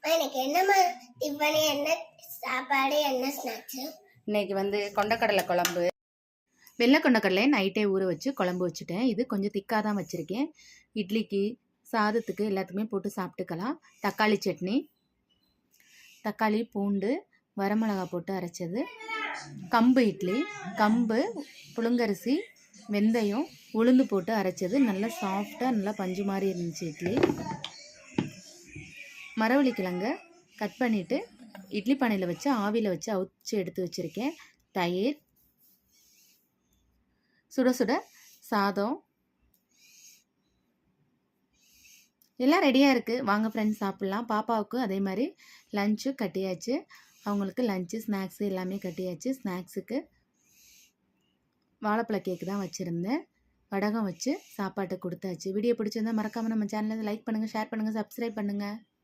எனக்கு என்னம்மா டிஃபன், என்ன சாப்பாடு, என்ன ஸ்நாக்ஸ்? இன்னைக்கு கொண்டக்கடலை குழம்பு. வெள்ளை கொண்டக்கடலையை நைட்டே ஊற வச்சு குழம்பு வச்சுட்டேன். இது கொஞ்சம் திக்காக தான் வச்சுருக்கேன். இட்லிக்கு, சாதத்துக்கு எல்லாத்துக்குமே போட்டு சாப்பிட்டுக்கலாம். தக்காளி சட்னி, தக்காளி, பூண்டு, வரமிளகா போட்டு அரைச்சது. கம்பு இட்லி, கம்பு, புழுங்கரிசி, வெந்தயம், உளுந்து போட்டு அரைச்சது. நல்லா சாஃப்டாக நல்லா பஞ்சு மாதிரி இருந்துச்சு இட்லி. மரவள்ளி கிழங்கு கட் பண்ணிவிட்டு இட்லி பானையில் வச்சு ஆவியில் வச்சு அவிச்சு எடுத்து வச்சுருக்கேன். தயிர், சுட சுட சாதம், எல்லாம் ரெடியாக இருக்குது. வாங்க ஃப்ரெண்ட்ஸ் சாப்பிட்லாம். பாப்பாவுக்கு அதே மாதிரி லஞ்சு கட்டியாச்சு. அவங்களுக்கு லஞ்சு ஸ்நாக்ஸு எல்லாமே கட்டியாச்சு. ஸ்நாக்ஸுக்கு வாழைப்பழ கேக்கு தான் வச்சுருந்தேன். வடகம் வச்சு சாப்பாட்டை கொடுத்தாச்சு. வீடியோ பிடிச்சிருந்தா மறக்காமல் நம்ம சேனலை லைக் பண்ணுங்கள், ஷேர் பண்ணுங்கள், சப்ஸ்கிரைப் பண்ணுங்கள்.